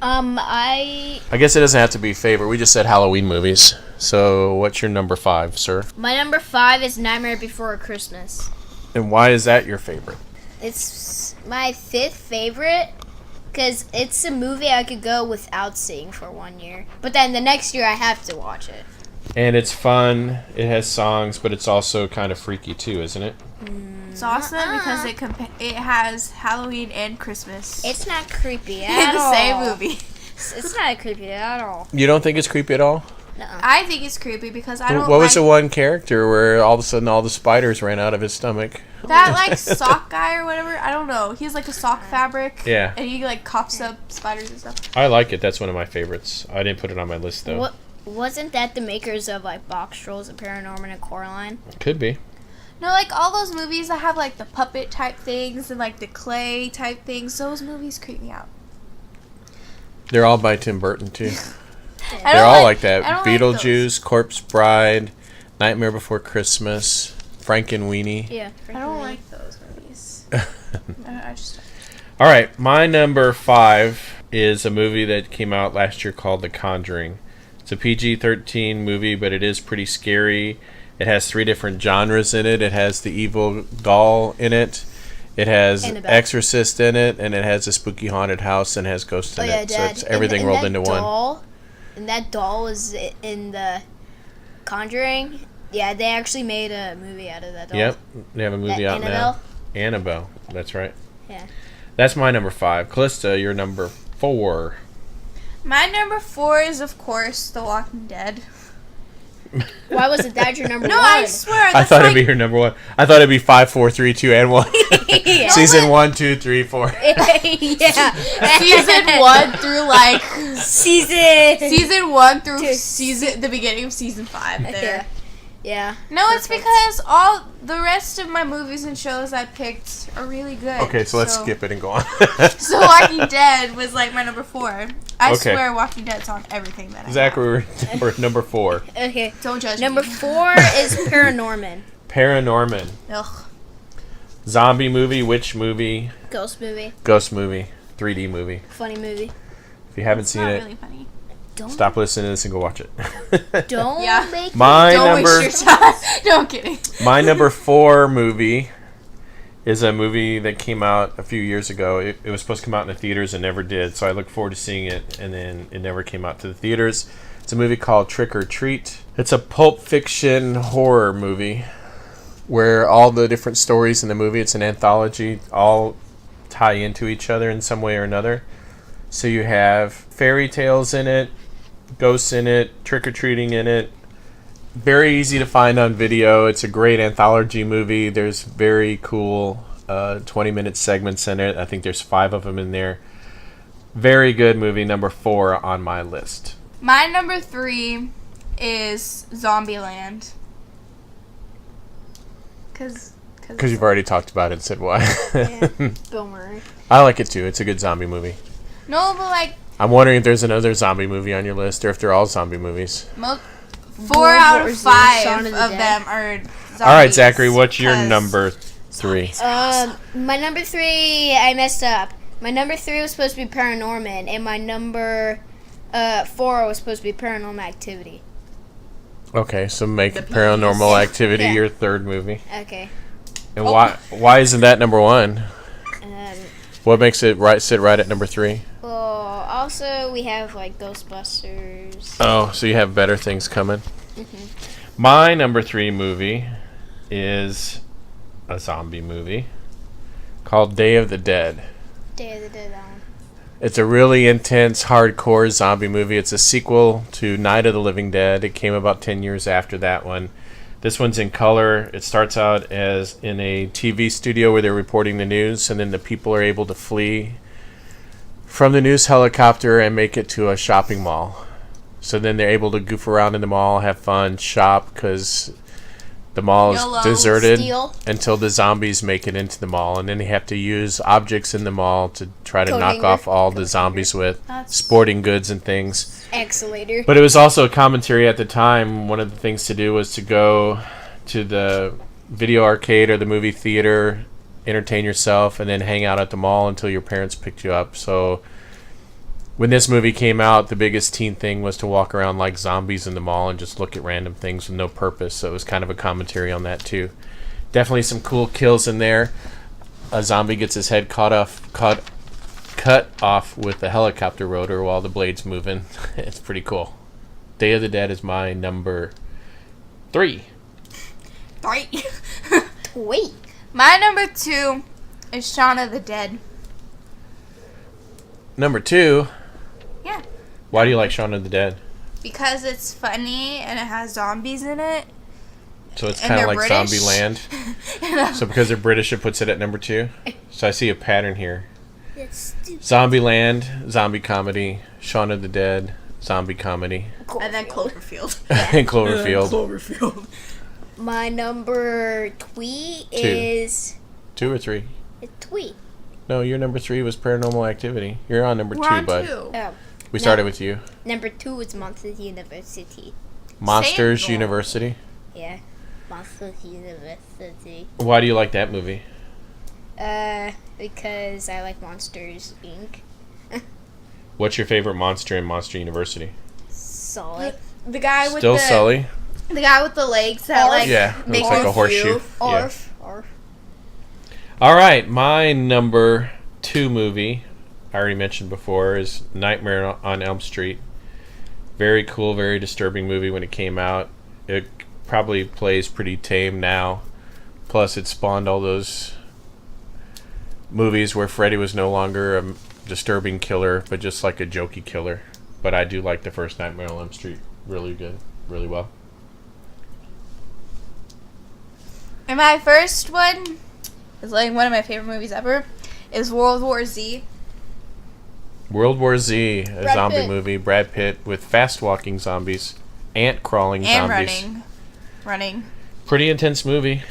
I guess it doesn't have to be favorite. We just said Halloween movies. So what's your number 5, sir? My number 5 is Nightmare Before Christmas. And why is that your favorite? It's my 5th favorite because it's a movie I could go without seeing for 1 year. But then the next year I have to watch it. And it's fun. It has songs, but it's also kind of freaky too, isn't it? It's awesome because it has Halloween and Christmas It's not creepy in at the all. same movie. It's not creepy at all. You don't think it's creepy at all? Nuh-uh. I think it's creepy because I don't What was the like one character where all of a sudden all the spiders ran out of his stomach? that like sock guy or whatever. I don't know. He's like a sock fabric. Yeah. And he like coughs up spiders and stuff. I like it. That's one of my favorites. I didn't put it on my list though. What wasn't that the makers of like Box Trolls and Paranorman and Coraline? Could be. No, like all those movies that have like the puppet type things and like the clay type things. Those movies creep me out. They're all by Tim Burton too. I They're don't all like that. I don't like Beetlejuice, Corpse Bride, Nightmare Before Christmas, Frankenweenie. Yeah. I don't like those movies. I just. All right, my number 5 is a movie that came out last year called The Conjuring. It's a PG-13 movie, but it is pretty scary. It has 3 different genres in it. It has the evil doll in it. It has Annabelle. Exorcist in it, and it has a spooky haunted house and has ghosts in it. So it's everything rolled into one. And that doll was in the Conjuring. Yeah, they actually made a movie out of that doll. Yep, they have a movie out now. Annabelle, that's right. Yeah. That's my number 5. Calista, your number 4. My number 4 is of course The Walking Dead. Why wasn't that your number No, one? I swear. I thought it'd be your number 1. I thought it'd be 5, 4, 3, 2, and 1. Yeah. Season 1, 2, 3, 4. Yeah. season 1 through like season 1 through Two. the beginning of season 5. There. Yeah. No, it's because all the rest of my movies and shows I picked are really good. Okay, so let's skip it and go on. So Walking Dead was like my number 4. I Okay. swear Walking Dead's on everything that I have. Zachary, we're number 4. Okay. Don't judge Number me. 4 is Paranorman. Paranorman. Ugh. Zombie movie, witch movie, Ghost movie. ghost movie, 3D movie. Funny movie. If you haven't It's seen not it, really funny. Don't stop listening to this and go watch it. Don't Yeah. make My Don't number waste your time. No, I'm kidding. my number 4 movie is a movie that came out a few years ago. It was supposed to come out in the theaters and never did, so I look forward to seeing it, and then it never came out to the theaters. It's a movie called Trick or Treat. It's a Pulp Fiction horror movie where all the different stories in the movie, it's an anthology, all tie into each other in some way or another. So you have fairy tales in it, ghosts in it, trick-or-treating in it. Very easy to find on video. It's a great anthology movie. There's very cool 20-minute segments in it. I think there's 5 of them in there. Very good movie, number 4 on my list. My number 3 is Zombieland. Because Because you've already talked about it and said why. Yeah. Bill Murray. I like it too. It's a good zombie movie. No, but like I'm wondering if there's another zombie movie on your list or if they're all zombie movies. 4 out War of Z, 5 Shaun of of the Dead. them are zombies. All right, Zachary, what's your 'cause- number 3? My number 3, I messed up. My number 3 was supposed to be Paranorman, and my number 4 was supposed to be Paranormal Activity. Okay, so make The P's. Paranormal Activity Yeah. your 3rd movie. Okay. And why isn't that number 1? Um, What makes it sit right at number 3? well, also we have like Ghostbusters. Oh, so you have better things coming. Mm-hmm. My number 3 movie is a zombie movie called Day of the Dead. Day of the Dead. It's a really intense, hardcore zombie movie. It's a sequel to Night of the Living Dead. It came about 10 years after that one. This one's in color. It starts out as in a TV studio where they're reporting the news, and then the people are able to flee from the news helicopter and make it to a shopping mall. So then they're able to goof around in the mall, have fun, shop, because the mall is YOLO. deserted Steal. until the zombies make it into the mall. And then they have to use objects in the mall to try to Coat knock hanger. off all the zombies with That's- sporting goods and things. Excalator. But it was also a commentary at the time. One of the things to do was to go to the video arcade or the movie theater, entertain yourself, and then hang out at the mall until your parents picked you up. So when this movie came out, the biggest teen thing was to walk around like zombies in the mall and just look at random things with no purpose. So it was kind of a commentary on that too. Definitely some cool kills in there. A zombie gets his head cut off with a helicopter rotor while the blade's moving. It's pretty cool. Day of the Dead is my number 3. Right. Wait. My number 2 is Shaun of the Dead. Number 2. Yeah. Why do you like Shaun of the Dead? because it's funny and it has zombies in it. So it's And kind of they're like British. Zombieland. So because they're British, it puts it at number 2. So I see a pattern here. It's stupid. Zombieland, zombie comedy. Shaun of the Dead, zombie comedy. And then Cloverfield. And Cloverfield. Cloverfield. My number 3 is 2 or 3? a tweet. No, your number 3 was Paranormal Activity. You're on number 2, We're on bud. 2. Oh, We started with you. number 2 is Monsters University. Monsters Same. University. Yeah, Monsters University. Why do you like that movie? Because I like Monsters Inc. What's your favorite monster in Monster University? Solid. The guy with Still the Sully? the guy with the legs that like Yeah, it make looks like you a horseshoe. feel- Yeah. Arf. Arf. All right, my number 2 movie, I already mentioned before, is Nightmare on Elm Street. Very cool, very disturbing movie when it came out. It probably plays pretty tame now. Plus, it spawned all those movies where Freddy was no longer a disturbing killer, but just like a jokey killer. But I do like the first Nightmare on Elm Street really good, really well. And my first one is like one of my favorite movies ever. Is World War Z. World War Z, a Brad zombie Pitt. movie. Brad Pitt with fast-walking zombies, ant-crawling And zombies. running. Pretty intense movie.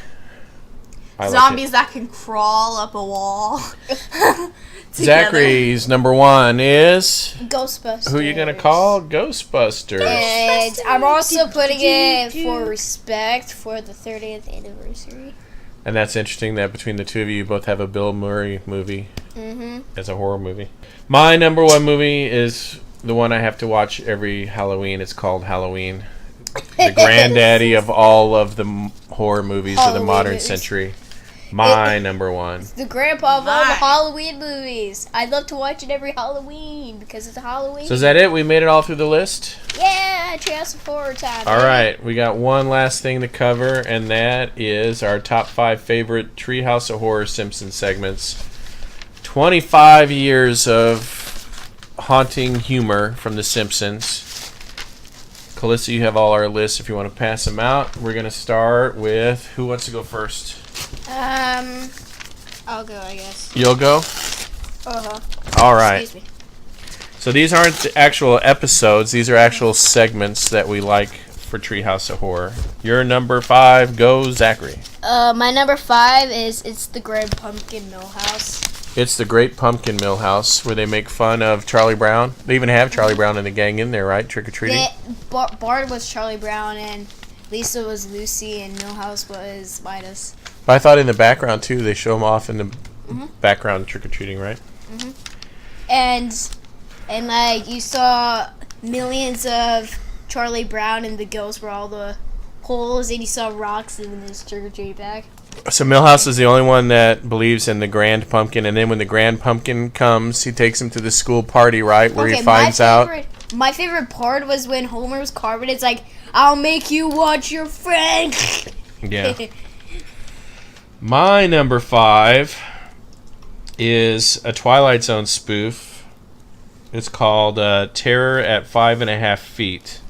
I Zombies that can crawl up a wall. Like it. Zachary's number 1 is... Ghostbusters. Who you gonna call? Ghostbusters. And I'm also putting it for respect for the 30th anniversary. And that's interesting that between the two of you both have a Bill Murray movie Mm-hmm. as a horror movie. My number 1 movie is the one I have to watch every Halloween. It's called Halloween. The granddaddy of all of the horror movies of the Halloween modern movies. century. My number 1. The grandpa of all the My. Halloween movies. I love to watch it every Halloween because it's a Halloween. So is that it? We made it all through the list? Yeah, Treehouse of Horror time. All baby. right, we got one last thing to cover, and that is our top 5 favorite Treehouse of Horror Simpsons segments. 25 years of haunting humor from The Simpsons. Calista, you have all our lists if you want to pass them out. We're going to start with, who wants to go first? I'll go, I guess. You'll go? Uh-huh. All right. Excuse me. So these aren't the actual episodes. These are actual segments that we like for Treehouse of Horror. Your number 5, go Zachary. My number 5 is It's the Great Pumpkin Millhouse. It's the Great Pumpkin Millhouse, where they make fun of Charlie Brown. They even have Charlie Brown and the gang in there, right? Trick-or-treating? Bart was Charlie Brown, and Lisa was Lucy, and Millhouse was Midas. But I thought in the background, too, they show them off in the background trick-or-treating, right? And like, you saw millions of Charlie Brown, and the ghosts were all the holes, and you saw rocks in his trick-or-treat bag. So Millhouse is the only one that believes in the Grand Pumpkin, and then when the Grand Pumpkin comes, he takes him to the school party, right, where he finds out... My favorite part was when Homer was carving. It's like, I'll make you watch your friend. Yeah. My number 5 is a Twilight Zone spoof. It's called Terror at 5.5 Feet.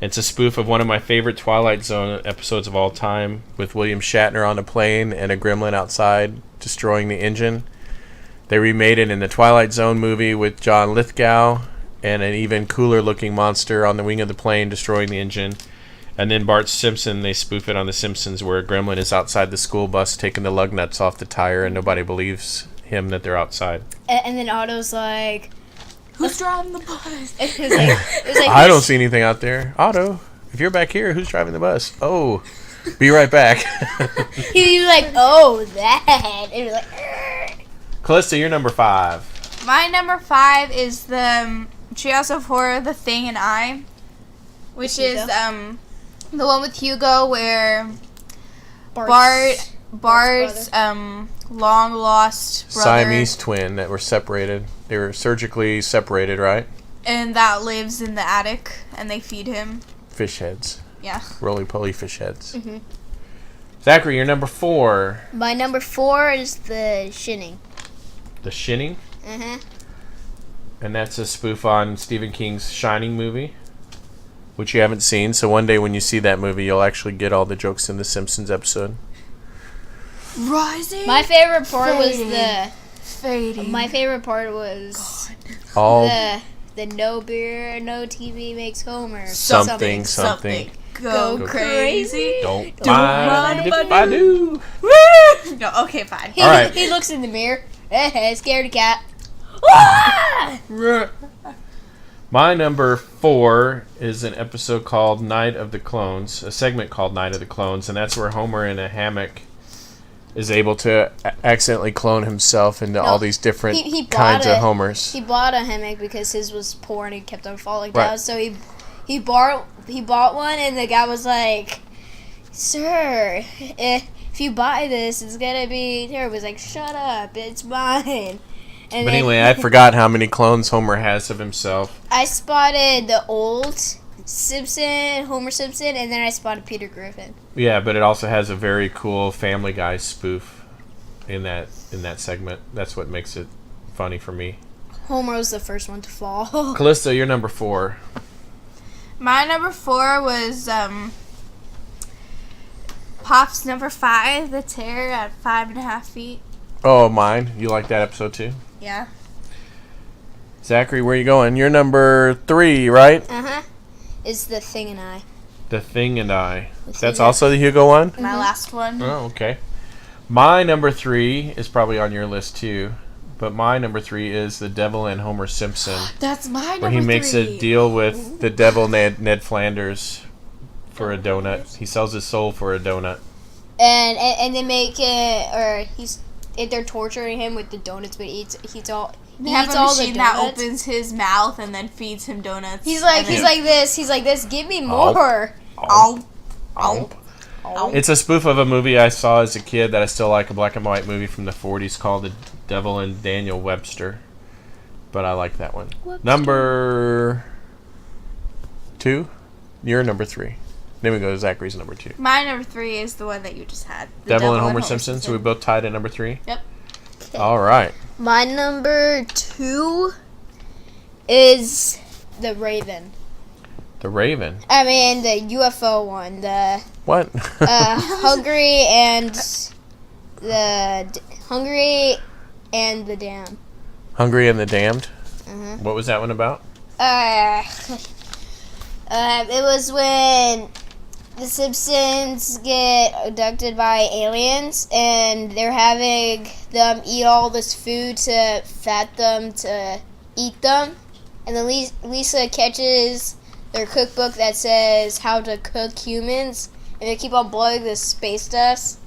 It's a spoof of one of my favorite Twilight Zone episodes of all time, with William Shatner on a plane and a gremlin outside destroying the engine. They remade it in the Twilight Zone movie with John Lithgow and an even cooler looking monster on the wing of the plane destroying the engine. And then Bart Simpson, they spoof it on The Simpsons, where a gremlin is outside the school bus taking the lug nuts off the tire, and nobody believes him that they're outside. And then Otto's like, Who's driving the bus? it was like I don't see anything out there. Otto, if you're back here, who's driving the bus? Oh, be right back. He was like, oh, that. And it was like, "Arr." Calista, you're number 5. My number 5 is the Treehouse of Horror, The Thing and I, which is Hugo? the one with Hugo where Bart's Bart's long lost brother, Siamese twin that were separated. They were surgically separated, right? and that lives in the attic, and they feed him. Fish heads. Yeah. Roly-poly fish heads. Mhm. Zachary, you're number 4. My number 4 is The Shining. The Shining. Uh-huh. And that's a spoof on Stephen King's Shining movie. which you haven't seen. So one day when you see that movie, you'll actually get all the jokes in the Simpsons episode. Rising. My favorite part Fading. was Fading. My favorite part was All the no beer, no TV makes Homer something. Go crazy. Don't mind if I do. Woo! No, okay, fine. All right. He looks in the mirror. Scared cat. My number 4 is an episode called Night of the Clones, a segment called Night of the Clones, and that's where Homer in a hammock is able to accidentally clone himself into all these different he kinds of bought Homers. He bought a hammock because his was poor and he kept on falling Right. down. So he bought one, and the guy was like, "Sir, if you buy this, it's gonna be terrible." He's like, "Shut up, it's mine." And But then anyway, I forgot how many clones Homer has of himself. I spotted the old Homer Simpson, and then I spotted Peter Griffin. Yeah, but it also has a very cool Family Guy spoof in that segment. That's what makes it funny for me. Homer was the first one to fall. Calista, you're number 4. My number 4 was Pop's number 5, the terror at 5.5 feet. Oh, mine. You like that episode too? Yeah. Zachary, where you going? You're number 3, right? Is The Thing and I. The Thing and I. The That's Thing also the Hugo one? My last one. Oh, okay. My number 3 is probably on your list too. But my number 3 is The Devil and Homer Simpson. That's my number 3. Where he makes a deal with the devil Ned Flanders for a donut. He sells his soul for a donut. And they make it, or they're torturing him with the donuts, but he eats all. They He have eats a all the machine that donuts. opens his mouth and then feeds him donuts. He's like this. Give me more. Ow. Ow. Ow. It's a spoof of a movie I saw as a kid that I still like, a black and white movie from the 40s called The Devil and Daniel Webster. But I like that one. Webster. Number 2? You're number 3. Then we go to Zachary's number 2. My number 3 is the one that you just had. The Devil and Homer Simpson. So we both tied at number 3? Yep. All right. My number 2 is The Raven. The Raven. I mean the UFO one. The What? Hungry and the Dam. Hungry and the Damned. Mhm. What was that one about? It was when the Simpsons get abducted by aliens, and they're having them eat all this food to fat them to eat them. And then Lisa catches their cookbook that says how to cook humans, and they keep on blowing this space dust.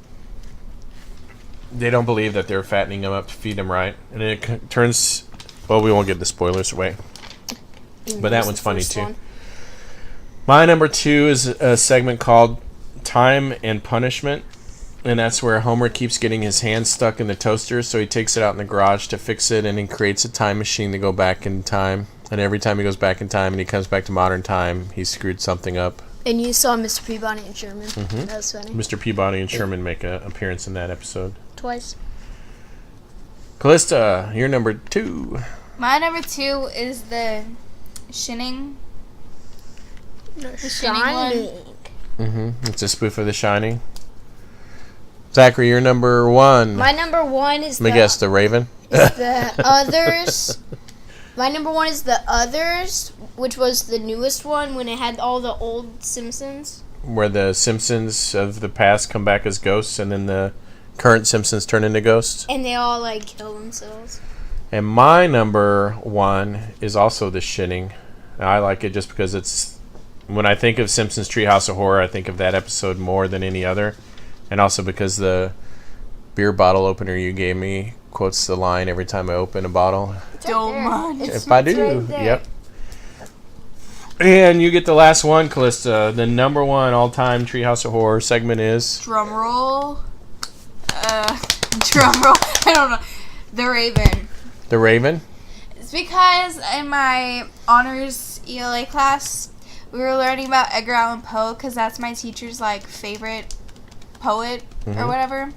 They don't believe that they're fattening them up to feed them right. And it turns... Well, we won't give the spoilers away. But that one's funny, too. My number 2 is a segment called Time and Punishment. And that's where Homer keeps getting his hand stuck in the toaster, so he takes it out in the garage to fix it, and he creates a time machine to go back in time. And every time he goes back in time and he comes back to modern time, he screwed something up. And you saw Mr. Peabody and Sherman. Mhm. That was funny. Mr. Peabody and Sherman make an appearance in that episode. Twice. Calista, you're number 2. My number 2 is the Shining. Shining. It's a spoof of The Shining. Zachary, you're number 1. My number 1 is Let me guess, The Raven? the Others. My number 1 is The Others, which was the newest one when it had all the old Simpsons. Where the Simpsons of the past come back as ghosts, and then the current Simpsons turn into ghosts. And they all, like, kill themselves. And my number 1 is also The Shining. I like it just because it's... When I think of Simpsons Treehouse of Horror, I think of that episode more than any other. And also because the beer bottle opener you gave me quotes the line every time I open a bottle. Don't mind. If I do. right there. Yep. And you get the last one, Calista. The number 1 all-time Treehouse of Horror segment is... Drum roll. Drum roll. I don't know. The Raven. The Raven? It's because in my honors ELA class, we were learning about Edgar Allan Poe because that's my teacher's like favorite poet or whatever.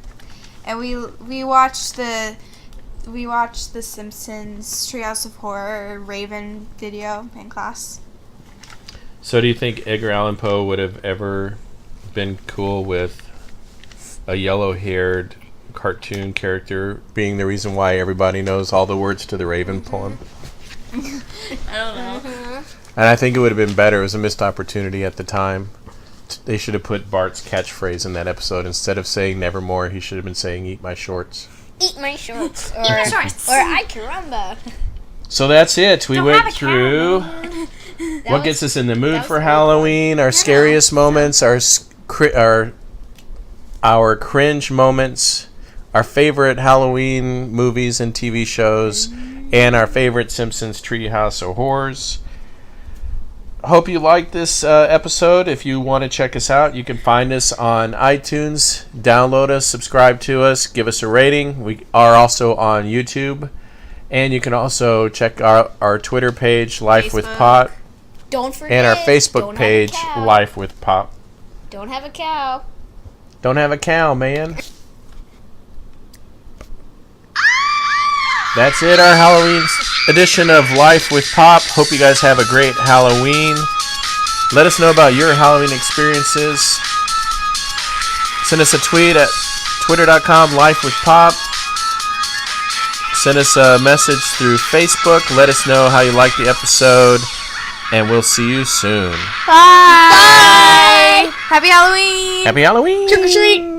And we watched the Simpsons Treehouse of Horror Raven video in class. So do you think Edgar Allan Poe would have ever been cool with a yellow-haired cartoon character being the reason why everybody knows all the words to the Raven poem? I don't know. And I think it would have been better. It was a missed opportunity at the time. They should have put Bart's catchphrase in that episode. Instead of saying nevermore, he should have been saying eat my shorts. Eat my shorts. Or, Eat my shorts. Or I caramba. So that's it. We Don't went have a through what was- gets us in the mood was for very Halloween, our scariest moments, our cringe moments, our favorite Halloween movies and TV shows, and our favorite Simpsons Treehouse of Horrors. Hope you liked this episode. If you want to check us out, you can find us on iTunes. Download us, subscribe to us, give us a rating. We are also on YouTube. And you can also check our Twitter page, Life with Facebook. Pop, Don't forget. and our Facebook don't page, have a cow. Life with Pop. Don't have a cow. Don't have a cow, man. That's it, our Halloween edition of Life with Pop. Hope you guys have a great Halloween. Let us know about your Halloween experiences. Send us a tweet at twitter.com, Life with Pop. Send us a message through Facebook. Let us know how you like the episode. And we'll see you soon. Bye. Happy Halloween. Happy Halloween! Trick or treat.